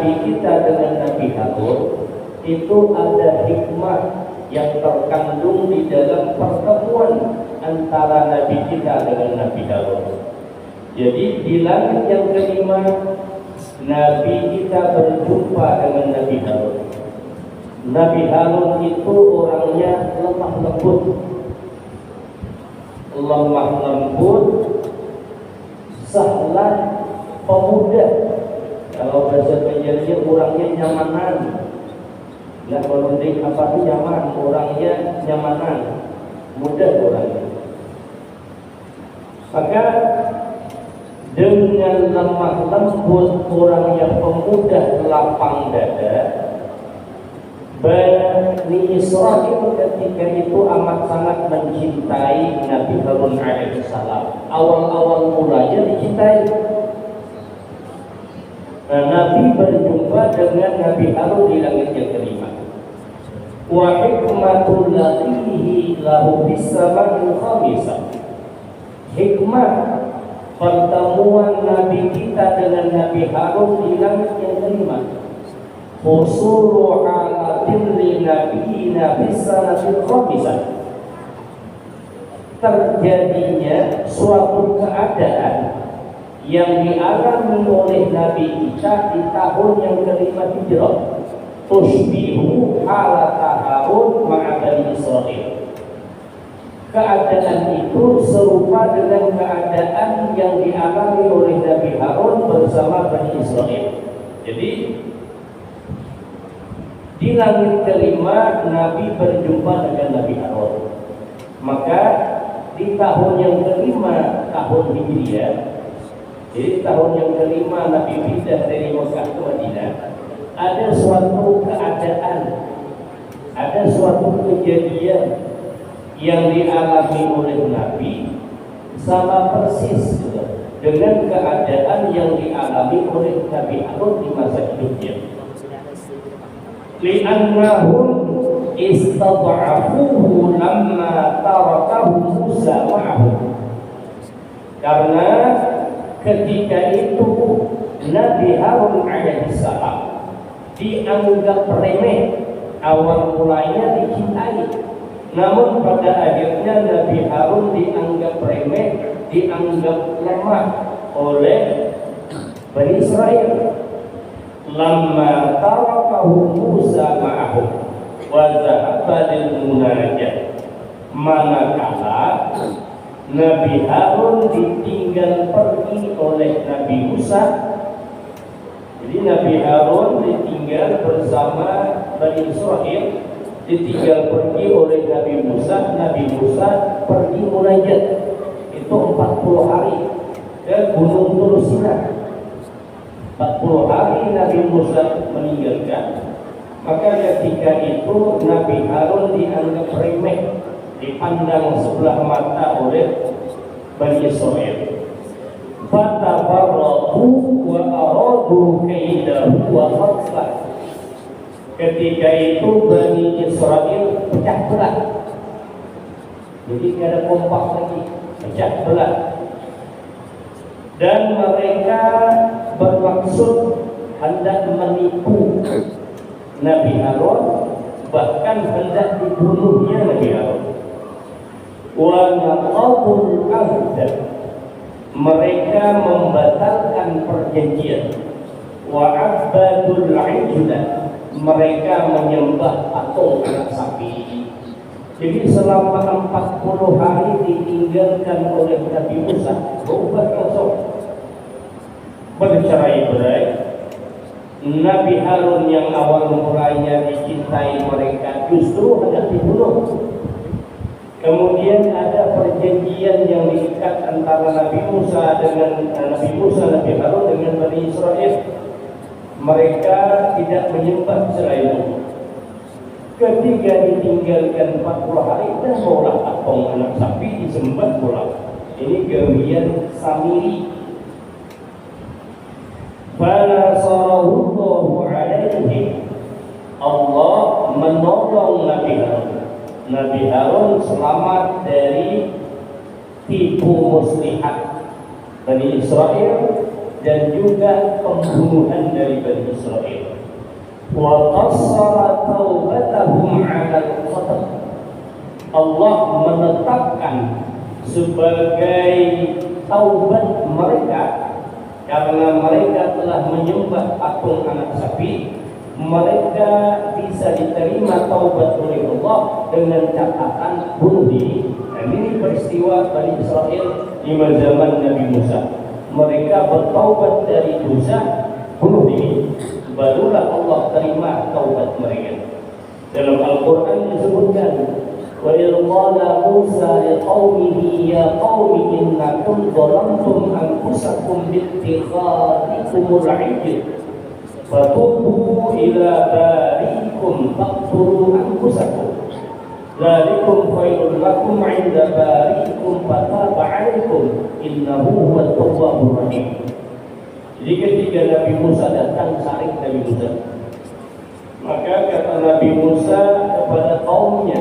Nabi kita dengan Nabi Harun itu ada hikmah yang terkandung di dalam pertemuan antara Nabi kita dengan Nabi Harun. Jadi di langit yang kelima Nabi kita berjumpa dengan Nabi Harun. Nabi Harun itu orangnya lemah lembut, sahlan, pemuda. Kalau bahasa Jawa orangnya nyamanan. Nggak melunding apa itu nyaman, orangnya nyamanan, mudah orangnya. Maka dengan lemah lembut, orang yang pemuda lapang dada, Bani Israil ketika itu amat sangat mencintai Nabi Harun alaihissalam. Awal-awal mulanya dicintai. Nah, Nabi berjumpa dengan Nabi Harun di langit yang kelima. Wa hikmatul latihi lahu bis sama'il khamisah. Hikmah pertemuan Nabi kita dengan Nabi Harun di langit yang kelima. Husulu halatin li nabiyina bis sanatil khamisah. Terjadinya suatu keadaan yang dialami oleh Nabi kita di tahun yang kelima Hijrah, tusbihu halata Harun ma'a Bani Israil. Keadaan itu serupa dengan keadaan yang dialami oleh Nabi Harun bersama Bani Israil. Jadi di langit kelima Nabi berjumpa dengan Nabi Harun. Maka di tahun yang kelima, tahun Hijriah, jadi tahun yang kelima Nabi pindah dari Mekah ke Madinah, ada suatu keadaan, ada suatu kejadian yang dialami oleh Nabi sama persis dengan keadaan yang dialami oleh Nabi Harun di masa hidupnya. Li'annahum istad'afuhu lamma tarakahu Musa ma'ahu. Karena ketika itu Nabi Harun alaihissalam dianggap remeh, awal mulanya dicintai, namun pada akhirnya Nabi Harun dianggap remeh, dianggap lemah oleh Bani Israil. Lamma tarakahu Musa ma'ahu wa dhahaba lil munajat. Manakala Nabi Harun ditinggal pergi oleh Nabi Musa. Jadi Nabi Harun ditinggal bersama Bani Israil, ditinggal pergi oleh Nabi Musa. Nabi Musa pergi munajat, itu 40 hari ke Gunung Tur Sina. 40 hari Nabi Musa meninggalkan. Maka ketika itu Nabi Harun dianggap remeh, dipandang sebelah mata oleh Bani Israil. Fatabarra'u wa aradu kaidahu wa khaslah. Ketika itu Bani Israil pecah belah. Jadi tidak ada kompak lagi, pecah belah. Dan mereka bermaksud hendak menipu Nabi Harun, bahkan hendak dibunuhnya Nabi Harun. Wa naqadul ahda, mereka membatalkan perjanjian. Wa abadul ijla, mereka menyembah patung anak sapi. Jadi selama 40 hari ditinggalkan oleh Nabi Musa, berubah langsung, bercerai-berai. Nabi Harun yang awal mulanya dicintai mereka justru hendak dibunuh. Kemudian ada perjanjian yang diikat antara Nabi Musa, Nabi Harun dengan Bani Israil. Mereka tidak menyembah selain Allah. Ketika ditinggalkan 40 hari, dan maulah patung anak sapi disembah pula. Ini gawian Samiri. Fanasarahullahu alaihi, Allah menolong Nabi Harun. Nabi Harun selamat dari tipu muslihat Bani Israil dan juga pembunuhan dari Bani Israel. Wa qassara taubatahum 'ala al-qatl. Allah menetapkan sebagai taubat mereka karena mereka telah menyembah patung anak sapi. Mereka bisa diterima taubat oleh Allah dengan catatan bunuh diri. Dan ini peristiwa Bani Israel di zaman Nabi Musa. Mereka bertaubat dari dosa bunuh diri, barulah Allah terima taubat mereka. Dalam Al-Quran disebutkan, wa qala Musa liqaumihi ya qaumi innakum zalamtum anfusakum bittikhadikumul 'ijl fatubu ila barikum faqtulu anfusakum dzalikum khairul lakum 'inda barikum fataba 'alaikum innahu huwat tawwabur rahim. Jadi ketika Nabi Musa datang saling Nabi Musa, maka kata Nabi Musa kepada kaumnya,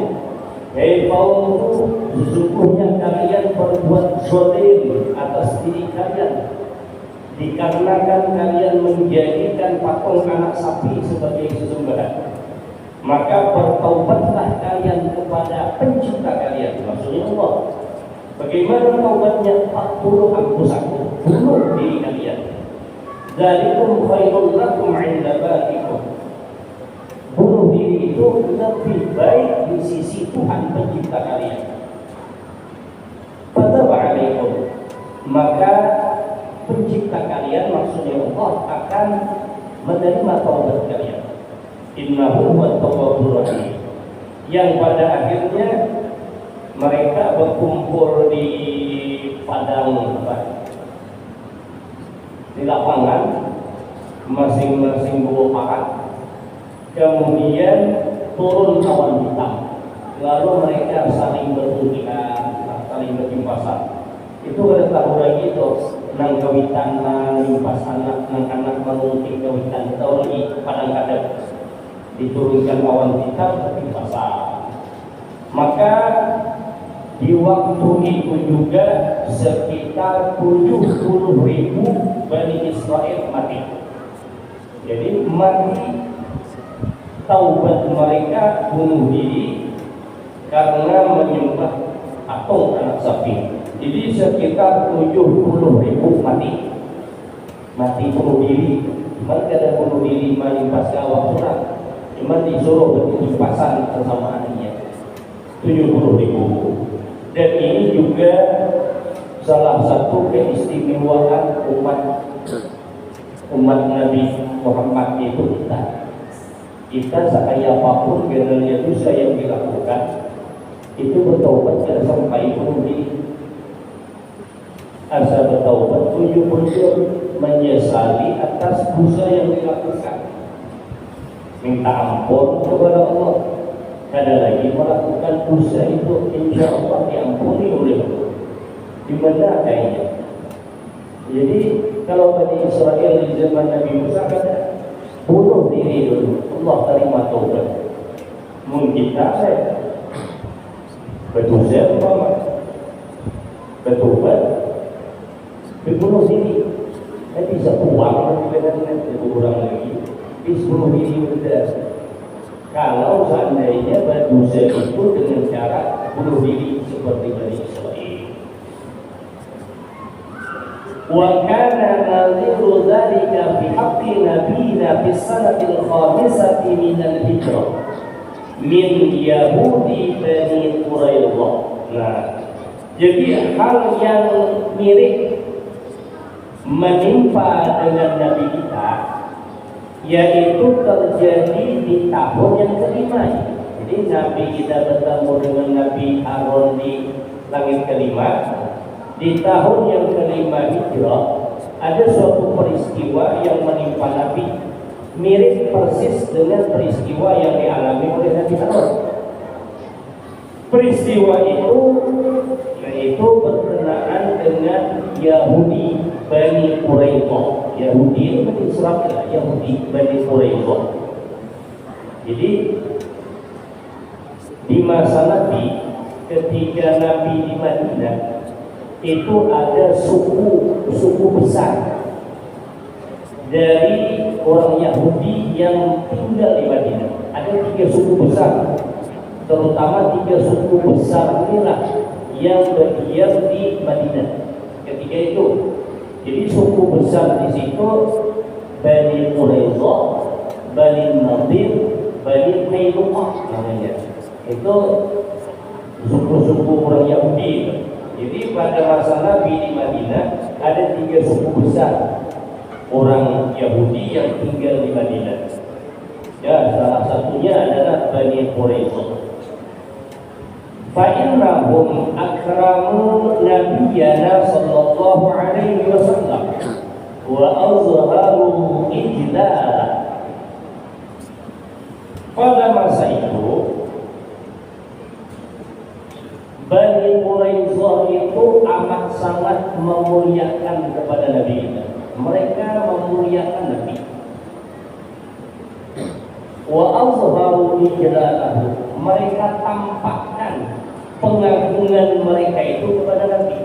hei kaumku, sesungguhnya kalian berbuat zalim atas diri kalian dikarenakan kalian menjadikan patung anak sapi sebagai sesembahan. Maka bertaubatlah kalian kepada pencipta kalian, maksudnya Allah. Bagaimana taubatnya? Faqtulu anfusakum, bunuh diri kalian. Dzalikum khairul lakum 'inda barikum. Bunuh diri itu lebih baik di sisi Tuhan pencipta kalian. Fataba 'alaikum, maka pencipta kalian, maksudnya Allah, akan menerima taubat kalian. Innahu huwat tawwabur rahim. Yang pada akhirnya mereka berkumpul di padang di lapangan, masing-masing bawa pahat. Kemudian turun awan hitam, lalu mereka saling berhubungan, saling berkimpasan. Itu ada tahu lagi tuh, nang kawitan nang limpas anak, nang anak mengunting kawitan. Tahu lagi padang kadang diturunkan awan hitam berkimpasan. Maka di waktu itu juga sekitar 70.000 Bani Israel mati. Jadi mati, taubat mereka bunuh diri karena menyembah patung anak sapi. Jadi sekitar 70.000 mati bunuh diri. Mereka ada bunuh diri menimpas gawang surat, cuma disuruh berkimpasan bersamaannya 70.000. Dan ini juga salah satu keistimewaan umat Nabi Muhammad itu kita sekaya apapun gerilya dosa yang dilakukan itu bertaubat tidak sampai bunuh diri. Asal bertaubat ujung-ujung menyesali atas dosa yang dilakukan, minta ampun kepada Allah. Ada lagi melakukan dosa itu, insya Allah diampuni oleh Allah. Di mana kayaknya? Jadi kalau Bani Israel di zaman Nabi Musa kata bunuh diri dulu, Allah terima taubat. Mungkin kita berdosa apa? Bertobat, berbunuh diri. Bisa uang dengan kurang lagi, bisa bunuh diri betul. Kalau seandainya berdosa itu dengan cara bunuh diri seperti Bani Israel. Wa kana nadhiru dzalika fi haqqi nabiyina fi sanatil khamisati min al-hijrah min Yahudi Bani Quraidah. Nah, jadi hal yang mirip menimpa dengan Nabi kita, yaitu terjadi di tahun yang kelima. Jadi Nabi kita bertemu dengan Nabi Harun di langit kelima. Di tahun yang kelima Hijrah ada suatu peristiwa yang menimpa Nabi, mirip persis dengan peristiwa yang dialami oleh Nabi Harun. Peristiwa itu yaitu berkenaan dengan Yahudi Bani Quraidah. Yahudi itu Bani Israel, Yahudi Bani Quraidah. Jadi di masa Nabi, ketika Nabi di Madinah, itu ada suku besar dari orang Yahudi yang tinggal di Madinah. Ada 3 suku besar, terutama 3 suku besar inilah yang berdiam di Madinah ketika itu. Jadi suku besar di situ Bani Quraidah, Bani Nadir, Bani Qainuqa namanya. Itu suku-suku orang Yahudi. Jadi pada masa Nabi di Madinah ada 3 suku besar orang Yahudi yang tinggal di Madinah. Ya, salah satunya adalah Bani Quraidah. Fa'innahum akramu nabiyyana sallallahu alaihi wasallam wa azharu ijlala. Pada masa itu Bani Quraidah itu amat sangat memuliakan kepada Nabi kita. Mereka memuliakan Nabi. Wa azharu ijlalahu. Mereka tampakkan pengagungan mereka itu kepada Nabi.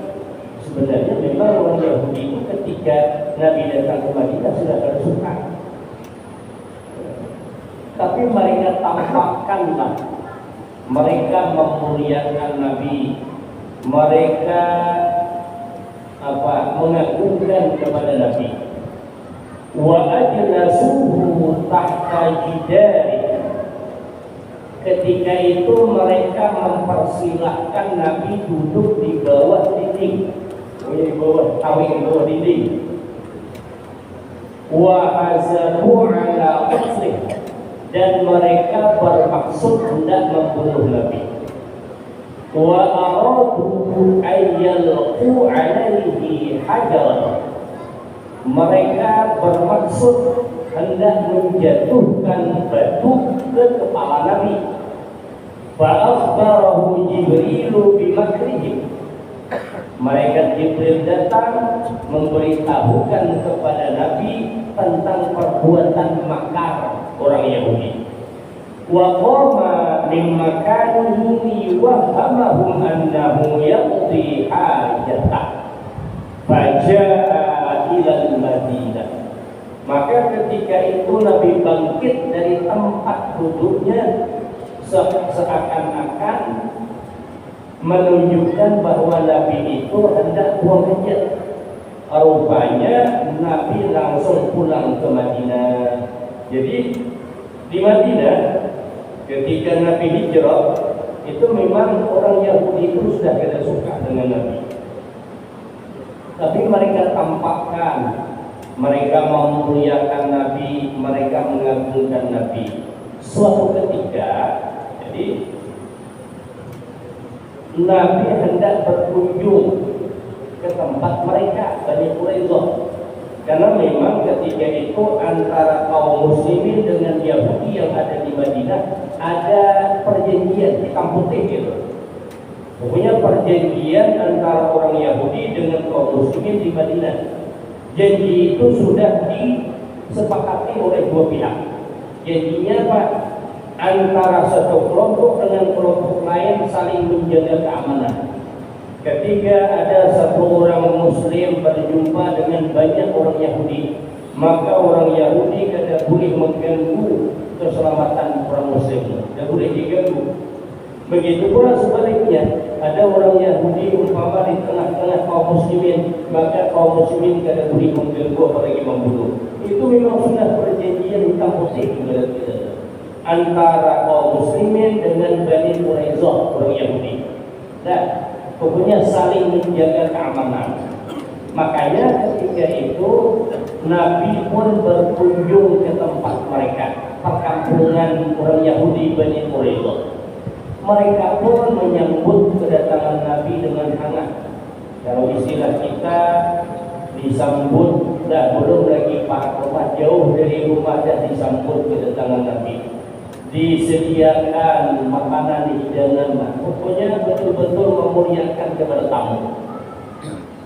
Sebenarnya memang orang Yahudi itu ketika Nabi datang ke Madinah sudah bersuka, tapi mereka tampakkanlah mereka memuliakan Nabi, mereka mengagungkan kepada Nabi. Wa ajlasuhu tahta jidari. Ketika itu mereka mempersilahkan Nabi duduk di bawah dinding, di bawah tawing, di bawah dinding. Wa hazabu ala qatlih, dan mereka bermaksud hendak membunuh Nabi. Wa aradu ayyalqu alaihi hajaran, mereka bermaksud hendak menjatuhkan batu ke kepala Nabi. Fa'akhbarahu Jibrilu bimakrihim, malaikat Jibril datang memberitahukan kepada Nabi tentang perbuatan makar orang Yahudi. Wa qama min makanihi wa hamahum annahu yaqdi hajatah faja'a ila al-Madinah. Maka ketika itu Nabi bangkit dari tempat duduknya seakan-akan menunjukkan bahwa Nabi itu hendak buang hajat. Rupanya Nabi langsung pulang ke Madinah. Jadi di Madinah ketika Nabi hijrah itu memang orang Yahudi itu sudah tidak suka dengan Nabi, tapi mereka tampakkan mereka memuliakan Nabi, mereka mengagungkan Nabi. Suatu ketika, jadi Nabi hendak berkunjung ke tempat mereka, Bani Quraidah, karena memang ketika itu antara kaum muslimin dengan Yahudi yang ada di Madinah ada perjanjian hitam putih gitu. Pokoknya perjanjian antara orang Yahudi dengan kaum muslimin di Madinah. Janji itu sudah disepakati oleh 2 pihak. Janjinya apa? Antara satu kelompok dengan kelompok lain saling menjaga keamanan. Ketika ada satu orang Muslim berjumpa dengan banyak orang Yahudi, maka orang Yahudi tidak boleh mengganggu keselamatan orang Muslim, tidak boleh diganggu. Begitu pula sebaliknya, ada orang Yahudi umpama di tengah-tengah kaum muslimin, maka kaum muslimin tidak boleh mengganggu apalagi membunuh. Itu memang sudah perjanjian hitam putih antara kaum muslimin dengan Bani Quraidah orang Yahudi. Dan pokoknya saling menjaga keamanan. Makanya ketika itu Nabi pun berkunjung ke tempat mereka, perkampungan orang Yahudi Bani Quraidah. Mereka pun menyambut kedatangan Nabi dengan hangat. Kalau istilah kita disambut, belum lagi Pak rumah jauh dari rumah dan disambut kedatangan Nabi. Disediakan makanan, hidangan, pokoknya betul-betul memuliakan kepada tamu.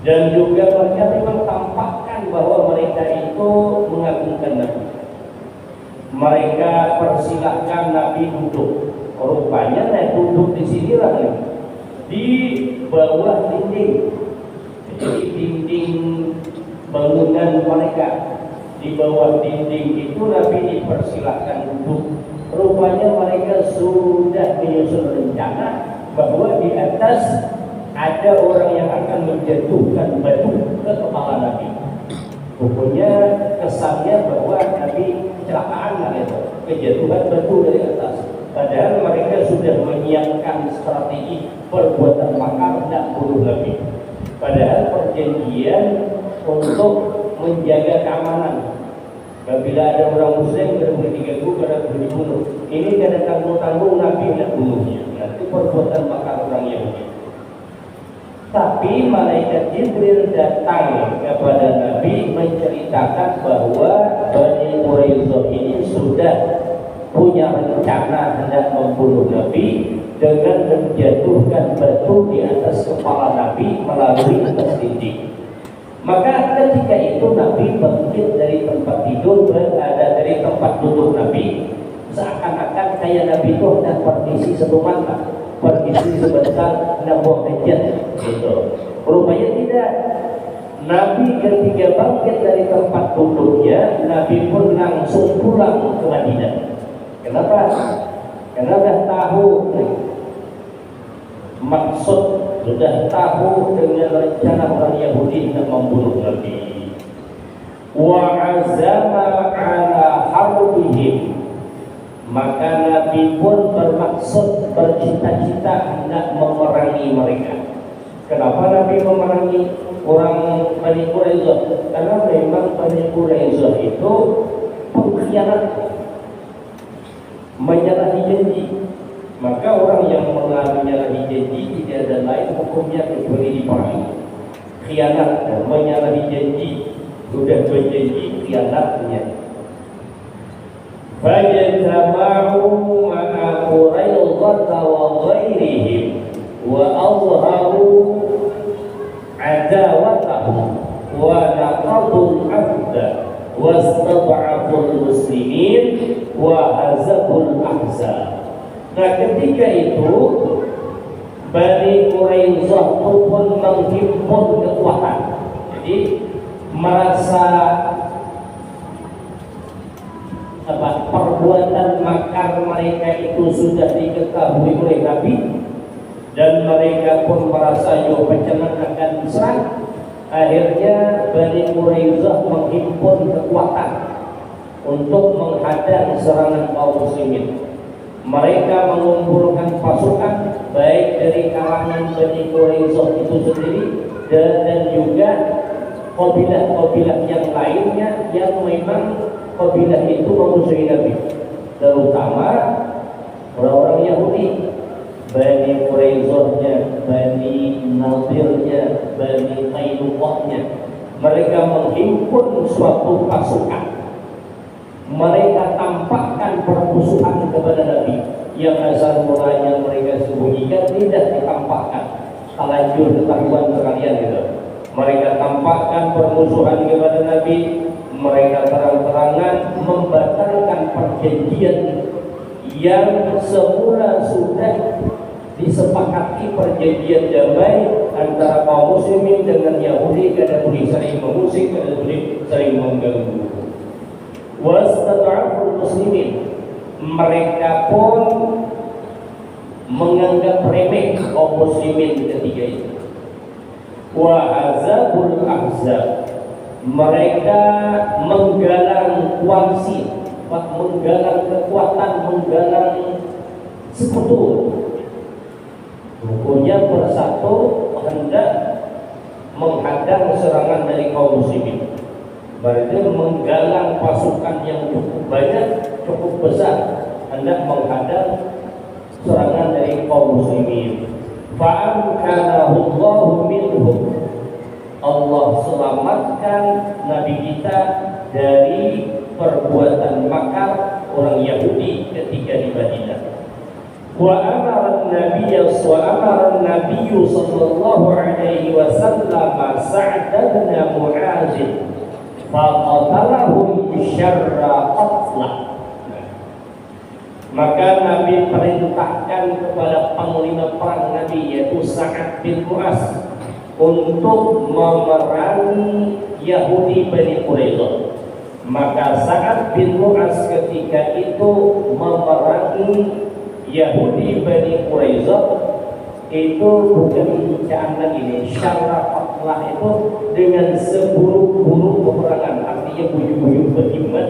Dan juga mereka memang tampakkan bahwa mereka itu mengagungkan Nabi. Mereka persilahkan Nabi duduk. Rupanya duduk di sinilah nih, di bawah dinding. Jadi dinding bangunan mereka di bawah dinding itu Nabi dipersilahkan duduk. Rupanya mereka sudah menyusun rencana bahwa di atas ada orang yang akan menjatuhkan batu ke kepala Nabi. Pokoknya kesannya bahwa Nabi kecelakaan lah itu, kejatuhan batu dari atas. Padahal mereka sudah menyiapkan strategi perbuatan makar dan bunuh Nabi. Padahal perjanjian untuk menjaga keamanan. Apabila ada orang Muslim yang diganggu pada dibunuh, ini kada tanggung-tanggung Nabi tidak bunuhnya. Itu perbuatan makar orang Yahudi. Tapi malaikat Jibril datang kepada Nabi menceritakan bahwa Bani Quraisyah ini sudah punya rencana hendak membunuh Nabi dengan menjatuhkan batu di atas kepala Nabi melalui atas dinding. Maka ketika itu Nabi bangkit dari tempat tidur, berada dari tempat duduk Nabi, seakan-akan kayak Nabi itu hendak permisi satu mata, permisi sebentar hendak buang hajat gitu. Rupanya tidak. Nabi ketika bangkit dari tempat duduknya, Nabi pun langsung pulang ke Madinah. Kenapa? Karena sudah tahu maksud, sudah tahu dengan rencana orang Yahudi yang membunuh Nabi. Wa azama ala harbihim, maka Nabi pun bermaksud, bercita-cita hendak memerangi mereka. Kenapa Nabi memerangi orang Bani Quraisyah? Karena memang Bani Quraisyah itu pengkhianat, menyalahi janji. Maka orang yang menyalahi janji tidak ada lain hukumnya kecuali diperangi. Khianat, menyalahi janji, sudah berjanji khianatnya. Fajtama'u ma'a Quraisyah wa ghairihim wa azharu adawatahum wa naqadul ahda wastad'aful muslimin wa hazabul ahzab. Nah, ketika itu Bani Quraisyah pun menghimpun kekuatan. Jadi merasa perbuatan makar mereka itu sudah diketahui oleh Nabi, dan mereka pun merasa yo pencenak akan diserang. Akhirnya Bani Quraisyah menghimpun kekuatan untuk menghadang serangan kaum muslimin. Mereka mengumpulkan pasukan baik dari kalangan Bani Quraisyah itu sendiri dan juga kabilah-kabilah yang lainnya yang memang kabilah itu memusuhi Nabi, terutama orang-orang Yahudi, Bani Quraisyahnya, Bani Nadirnya, Bani Qainuqahnya. Mereka menghimpun suatu pasukan. Mereka tampakkan permusuhan kepada Nabi yang asal mulanya mereka sembunyikan, tidak ditampakkan. Terlanjur ketahuan sekalian gitu. Mereka tampakkan permusuhan kepada Nabi. Mereka terang-terangan membatalkan perjanjian yang semula sudah disepakati, perjanjian damai antara kaum muslimin dengan Yahudi. Kada boleh saling mengusik, kada boleh saling mengganggu. Wastad'aful muslimin, mereka pun menganggap remeh kaum muslimin ketiga itu. Wa hazabul ahzab, mereka menggalang koalisi, menggalang kekuatan, menggalang sekutu. Pokoknya bersatu hendak menghadang serangan dari kaum muslimin. Berarti menggalang pasukan yang cukup banyak, cukup besar, hendak menghadang serangan dari kaum muslimin. Fa'amkanahu Allahu minhum, Allah selamatkan Nabi kita dari perbuatan makar orang Yahudi ketika di Madinah. Wa amara an-nabiy sallallahu alaihi wasallam Sa'd bin Mu'adz faqatalahum syarra qatlah. Maka Nabi perintahkan kepada panglima perang Nabi, yaitu Sa'd bin Mu'adz, untuk memerangi Yahudi Bani Quraisyah. Maka Sa'ad bin Mu'az ketika itu memerangi Yahudi Bani Quraisyah, itu bukan bincaan lagi nih, syarafatlah itu dengan seburuk-buruk peperangan, artinya buyuk-buyuk beriman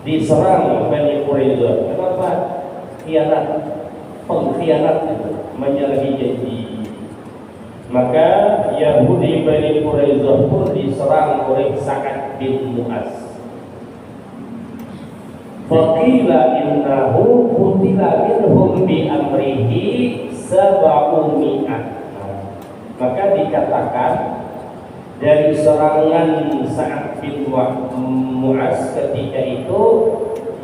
diserang Bani Quraisyah. Kenapa? Pengkhianat itu, menyalahi janji. Maka Yahudi Bani Quraisyah pun diserang oleh Sa'ad bin Mu'az. Faqila innahu qutila minhum bi amrihi sab'u mi'ah. Maka dikatakan dari serangan Sa'ad bin Mu'az ketika itu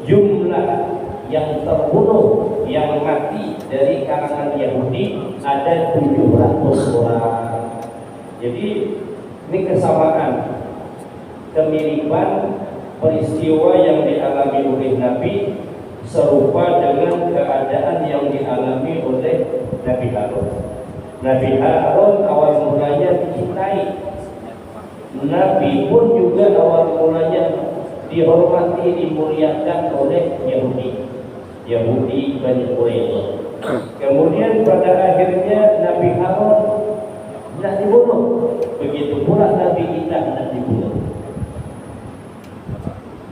jumlah yang terbunuh, yang mati dari kalangan Yahudi ada 700 orang. Jadi ini kesamaan, kemiripan peristiwa yang dialami oleh Nabi serupa dengan keadaan yang dialami oleh Nabi Harun. Nabi Harun awal mulanya dicintai, Nabi pun juga awal mulanya dihormati, dimuliakan oleh Yahudi Bani Quraisyah. Kemudian pada akhirnya Nabi Harun tidak dibunuh, begitu pula Nabi kita tidak dibunuh.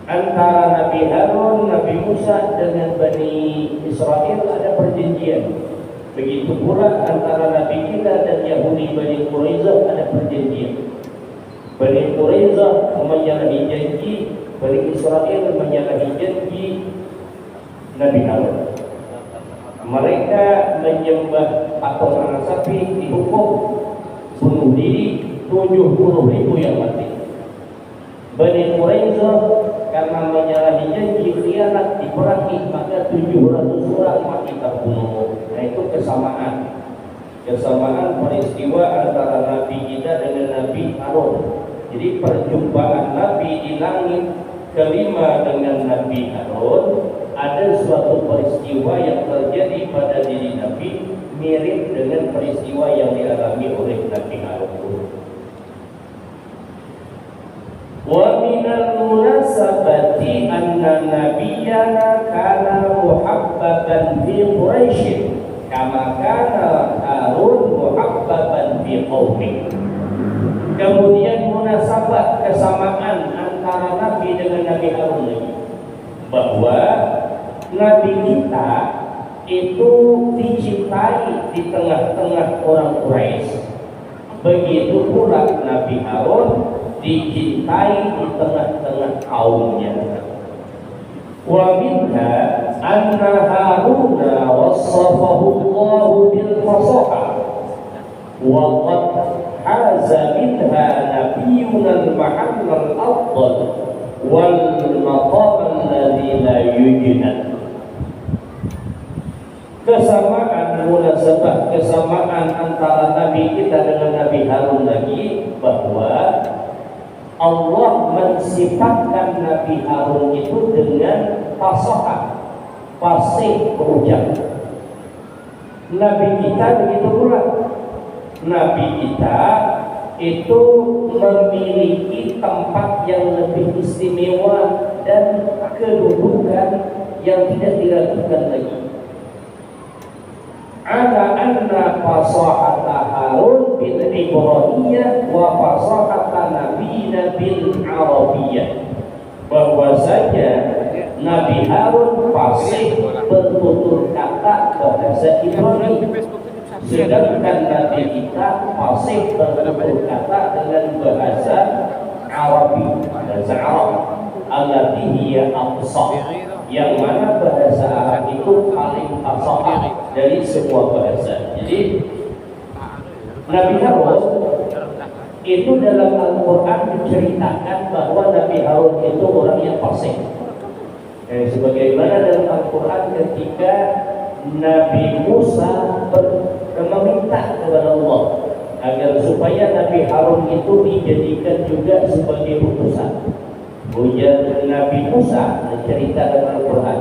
Antara Nabi Harun, Nabi Musa dengan Bani Israel ada perjanjian. Begitu pula antara Nabi kita dan Yahudi Bani Quraisyah ada perjanjian. Bani Quraisyah menyalahi janji, Bani Israel menyalahi janji Nabi Harun. Mereka menyembah patung anak sapi, dihukum bunuh diri 70.000 yang mati. Bani Quraisyah karena menyalahi janji, khianat, diperangi, maka 700 orang mati terbunuh. Nah itu kesamaan peristiwa antara Nabi kita dengan Nabi Harun. Jadi perjumpaan Nabi di langit kelima dengan Nabi Harun, ada suatu peristiwa yang terjadi pada diri Nabi mirip dengan peristiwa yang dialami oleh Nabi Harun. Wa minal munasabati anna nabiyyana kana muhabbaban fi Quraisy kama kana Harun muhabbaban fi qaumi. Kemudian munasabah, kesamaan antara Nabi dengan Nabi Harun lagi, bahwa Nabi kita itu dicintai di tengah-tengah orang Quraisy. Begitu pula Nabi Harun dicintai di tengah-tengah kaumnya. Wa minha anna Haruna wassafahu Allah bil fasaha wa qad haza minha nabiyyuna al-mahall al-afdal wal maqam alladhi la yujad. Kesamaan munasabah, kesamaan antara Nabi kita dengan Nabi Harun lagi, bahwa Allah mensifatkan Nabi Harun itu dengan fasahah, fasih berucap. Nabi kita begitu pula. Nabi kita itu memiliki tempat yang lebih istimewa dan kedudukan yang tidak diragukan lagi. Ala anna fasahata Harun bil Ibraniyyah wa fasahata Nabiyina bil Arabiyyah, bahwasanya Nabi Harun fasih bertutur kata bahasa Ibrani, sedangkan Nabi kita fasih bertutur kata dengan bahasa Arabi, bahasa Arab, allati hiya aqsah, yang mana bahasa Arab itu paling fasih dari semua bahasa. Jadi Nabi Harun itu dalam Al-Quran diceritakan bahwa Nabi Harun itu orang yang fasih. Sebagaimana dalam Al-Quran ketika Nabi Musa meminta kepada Allah agar supaya Nabi Harun itu dijadikan juga sebagai utusan. Ujar Nabi Musa cerita dalam Al-Quran,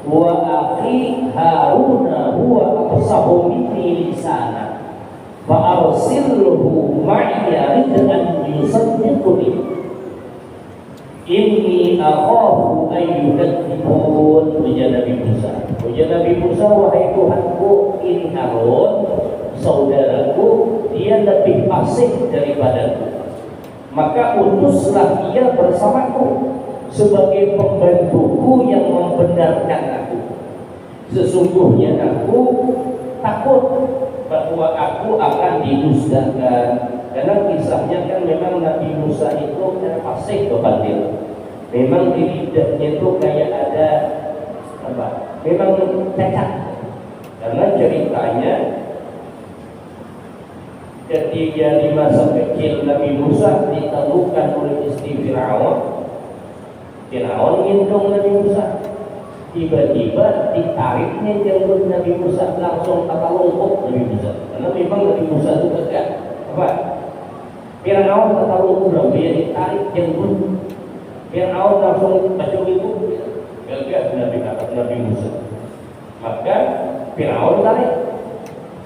wa akhi Haruna huwa afsahu minni lisana fa arsilhu ma'iya rid'an yusaddiquni. Inni akhafu ayyukadzibun, ujar Nabi Musa. Ujar Nabi Musa, wahai Tuhanku, ini Harun, saudaraku, dia lebih fasih daripadaku. Maka utuslah dia bersamaku sebagai pembantuku yang membenarkan aku. Sesungguhnya aku takut bahwa aku akan didustakan. Karena kisahnya kan memang Nabi Musa itu fasih kebatil. Memang di lidahnya itu kayak ada apa? Memang cacat. Karena ceritanya ketika di masa kecil Nabi Musa ditemukan oleh istri Fir'aun. Fir'aun ngendong Nabi Musa. Tiba-tiba ditariknya jenggot Nabi Musa, langsung kata longkok Nabi Musa. Karena memang Nabi Musa itu tegak apa? Fir'aun kata longkok, dia ditarik jenggot. Fir'aun langsung bacung itu gagah Nabi Musa. Maka Fir'aun tarik.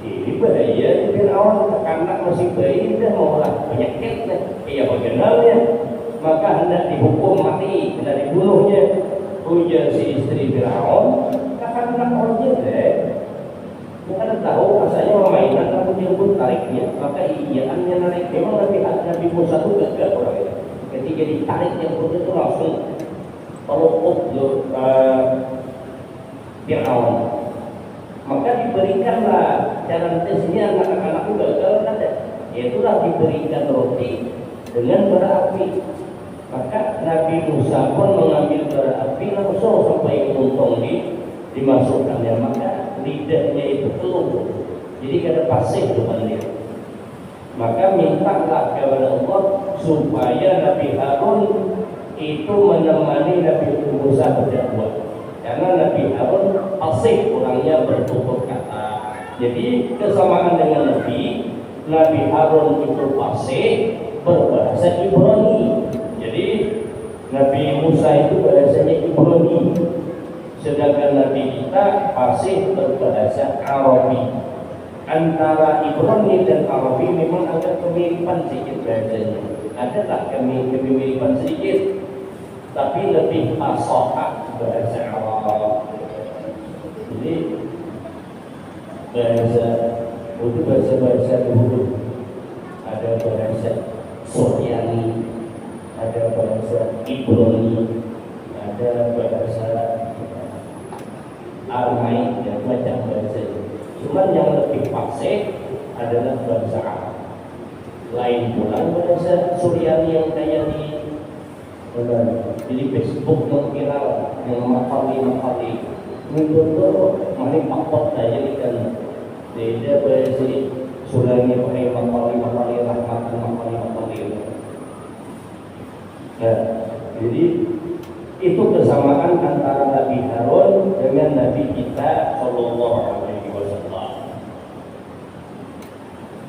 Ini bahaya Fir'aun, anak masih bayi dah maulah penyakit dah. Iya bagaimana? Maka hendak dihukum mati, hendak dibunuhnya. Ujar si istri Fir'aun, kakak anak orangnya deh. Bukan tahu rasanya mainan aku jemput tariknya. Maka iyaannya narik. Memang Nabi Musa itu gagah orang itu. Ketika ditarik jemput itu langsung pelupuk Fir'aun. Maka diberikanlah jalan tesnya anak-anak itu gagal ada. Yaitulah diberikan roti dengan bara api. Maka Nabi Musa pun mengambil bara api langsung sampai untung dimasukkannya. Maka lidahnya itu keluar. Jadi kada pasif depan dia. Maka mintalah kepada Allah supaya Nabi Harun itu menemani Nabi Musa berdakwah. Karena Nabi Harun pasif, orangnya bertutur kata. Jadi kesamaan dengan Nabi Harun itu pasif berbahasa Ibrani. Jadi Nabi Musa itu bahasanya Ibrani. Sedangkan Nabi kita pasif berbahasa Arabi. Antara Ibrani dan Arabi memang ada kemiripan sedikit bahasanya. Adalah kemiripan sedikit, tapi lebih fasahah bahasa Arab. Jadi bahasa dulu ada bahasa Suryani, ada bahasa Ibrani, ada bahasa Aramaik, dan macam bahasa itu. Cuman yang lebih fasih adalah bahasa Arab. Lain pula bahasa Suryani yang kayak di Facebook viral yang makali itu mari pakot aja kan dia bahasa Suryani pakai makali rahmatan. Nah, jadi itu kesamaan antara Nabi Harun dengan Nabi kita Sallallahu Alaihi Wasallam.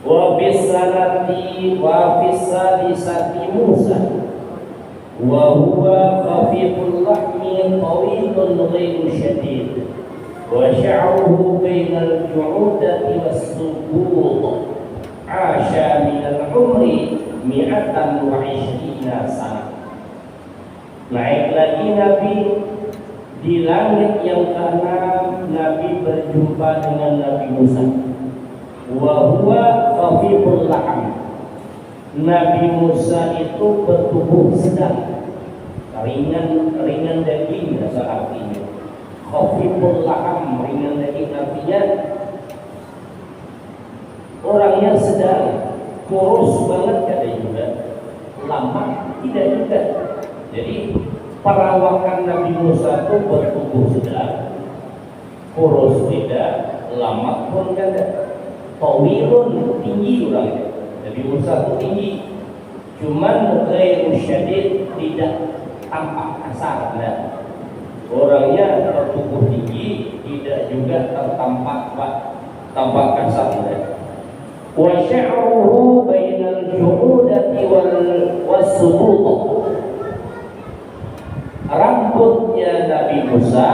Wa bisanati wa fisalisati Musa wa huwa khafiful lahmi tawilun ghairu syadid wa sya'ruhu bainal ju'udati was-subut asha minal umri mi'atan wa 'ishrina sana. Naik lagi Nabi di langit yang keenam, Nabi berjumpa dengan Nabi Musa. Wa huwa khafiful lahm. Nabi Musa itu bertubuh sedang, ringan daging bahasa artinya. Khafiful lahm, ringan daging artinya orangnya sedang, kurus banget kada juga, lambat tidak juga. Jadi perawakan Nabi Musa itu bertubuh sedang, kurus tidak, lambat pun kada. Tawilun, tinggi orangnya. Nabi Musa itu tinggi, cuman ghairu syadid, tidak tampak kasar. Nah, orangnya bertubuh tinggi, tidak juga tampak kasar. Wa sya'ruhu bainal ju'udati was-subut. Rambutnya Nabi Musa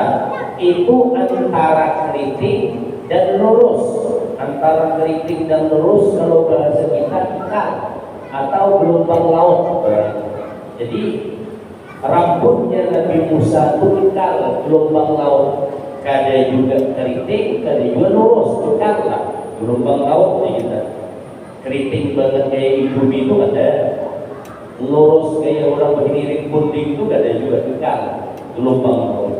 itu antara keriting dan lurus. Antara keriting dan lurus kalau bahasa kita ikal atau gelombang laut. Jadi Rambutnya Nabi Musa itu kekal gelombang laut, kada juga keriting, kada juga lurus, kekal lah gelombang laut kita. Keriting banget kayak ibu itu ada, lurus kayak orang berdiri bunting itu kada juga, kekal gelombang laut.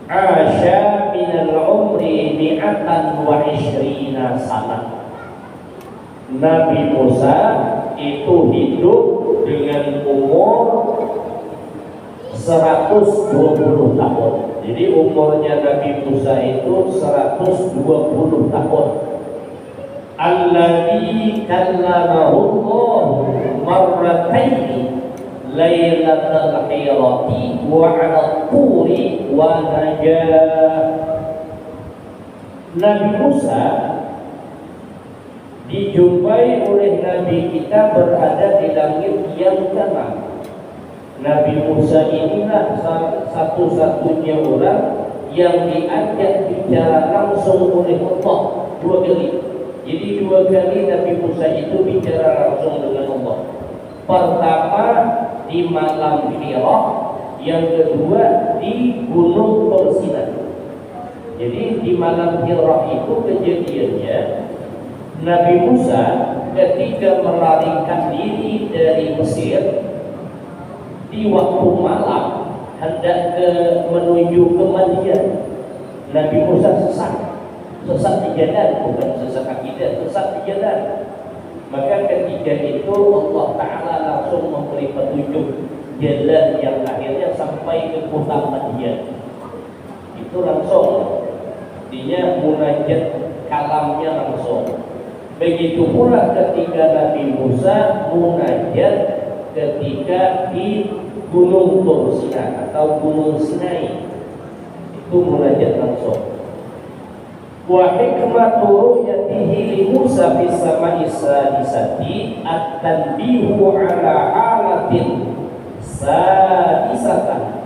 Asya minal umri mi'atan wa ishrina sana. Nabi Musa itu hidup dengan umur 120 tahun. Jadi umurnya Nabi Musa itu 120 tahun. Alladzi kallamahu Allah marrataini lailatal hirati wa 'ala turi wa najah. Nabi Musa dijumpai oleh Nabi kita berada di langit yang keenam. Nabi Musa inilah satu-satunya orang yang diajak bicara langsung oleh Allah 2 kali. Jadi 2 kali Nabi Musa itu bicara langsung dengan Allah. Pertama di malam Hira, yang kedua di Gunung Sinai. Jadi di malam Hira itu kejadiannya Nabi Musa ketika melarikan diri dari Mesir di waktu malam hendak menuju ke Madian. Nabi Musa sesat di jalan, bukan sesat akidah, sesat di jalan. Maka ketika itu Allah Ta'ala langsung memberi petunjuk jalan yang akhirnya sampai ke kota Madian. Itu langsung, artinya munajat kalamnya langsung. Begitu pula ketika Nabi Musa munajat ketika di Gunung Sinai atau Gunung Sinai, itu munajat langsung. Wa hikmatu ru'yatihi li Musa fis sama'i sadisati at-tanbihu ala halatin sadisatan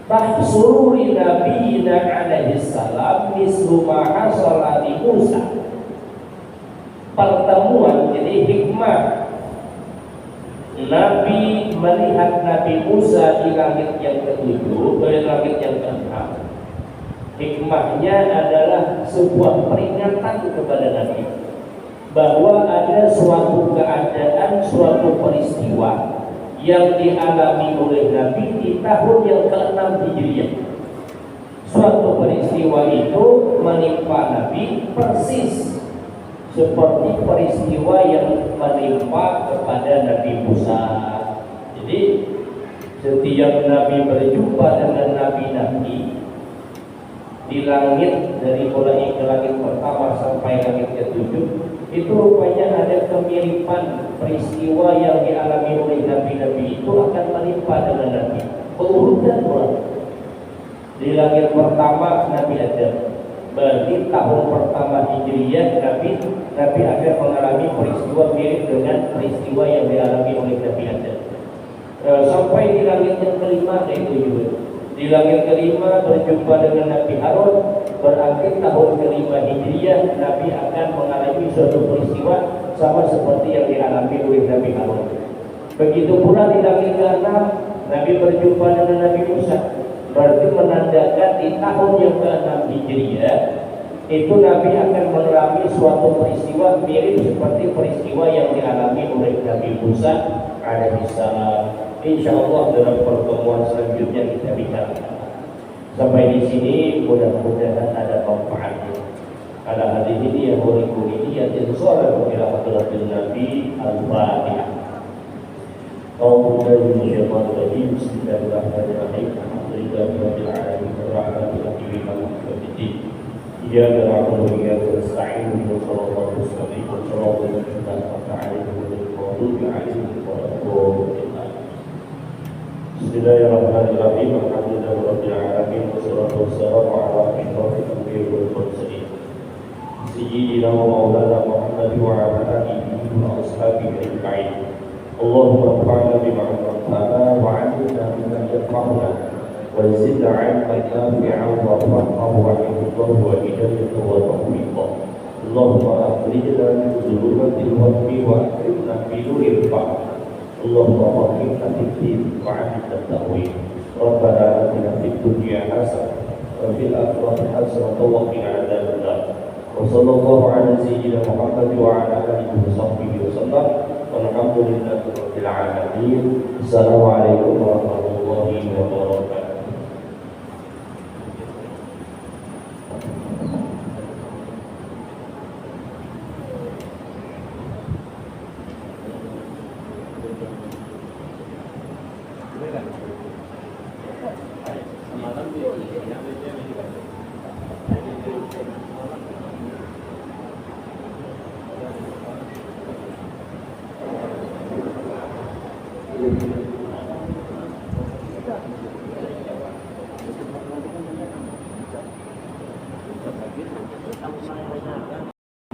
tahsururi nabiyina alaihi salam mislu ma hasala li Musa. Pertemuan, jadi hikmah Nabi melihat Nabi Musa di langit yang ke-7, dari langit yang ke-6. Hikmahnya adalah sebuah peringatan kepada Nabi bahwa ada suatu keadaan, suatu peristiwa yang dialami oleh Nabi di tahun yang ke-6 Hijriah. Suatu peristiwa itu menimpa Nabi persis seperti peristiwa yang menimpa kepada Nabi Musa. Jadi setiap Nabi berjumpa dengan Nabi-Nabi di langit, dari mulai ke langit pertama sampai langit ke-7, itu rupanya ada kemiripan peristiwa yang dialami oleh Nabi-Nabi itu akan menimpa dengan Nabi. Pengurutan orang di langit pertama Nabi Adam, berarti tahun pertama Hijriah Nabi akan mengalami peristiwa mirip dengan peristiwa yang dialami oleh Nabi Adam. Sampai di langit yang kelima itu juga. Di langit kelima berjumpa dengan Nabi Harun, berarti tahun kelima Hijriah Nabi akan mengalami suatu peristiwa sama seperti yang dialami oleh Nabi Harun. Begitu pula di langit ke-6 Nabi berjumpa dengan Nabi Musa, berarti menandakan di tahun yang ke-6 Hijriah itu Nabi akan mengalami suatu peristiwa mirip seperti peristiwa yang dialami oleh Nabi Musa alaihissalam. Insyaallah dalam pertemuan selanjutnya kita bicarakan. Sampai di sini mudah-mudahan ada manfaatnya. Ala hadhihi ya huriku niyatin shalatu ila hadratin Nabi al-Fatihah. Bismillahirrahmanirrahim. Bismillahirrahmanirrahim. Alhamdulillahirabbil alamin arrahmanir rahim maliki yaumiddin. Iyyaka na'budu wa iyyaka nasta'in ihdinas siratal mustaqim siratal ladzina an'amta 'alaihim ghairil maghdubi 'alaihim waladdallin. Bismillahirrahmanirrahim. Alhamdulillahirabbil alamin wassalatu wassalamu ala asyrafil anbiya'i wal mursalin sayyidina wa maulana Muhammad wa ala alihi wa ashabihi ajma'in. Allahumma anfa'na bima 'allamtana wa 'allimna mimma yanfa'una wa zidna 'ilman nafi'an wa fahman wa hifdhan wa hidayatan wa tawfiqan. Allahumma akhrijna min dhulumatil wahmi wa akrimna bi nuril fahm اللهم وفقنا في الدين وعافنا التأويل. ربنا آتنا في الدنيا حسنة وفي الآخرة حسنة وقنا عذاب النار. وصلى الله على سيدنا محمد وعلى آله وصحبه وسلم والحمد لله رب العالمين. السلام عليكم ورحمة الله وبركاته. Thank you.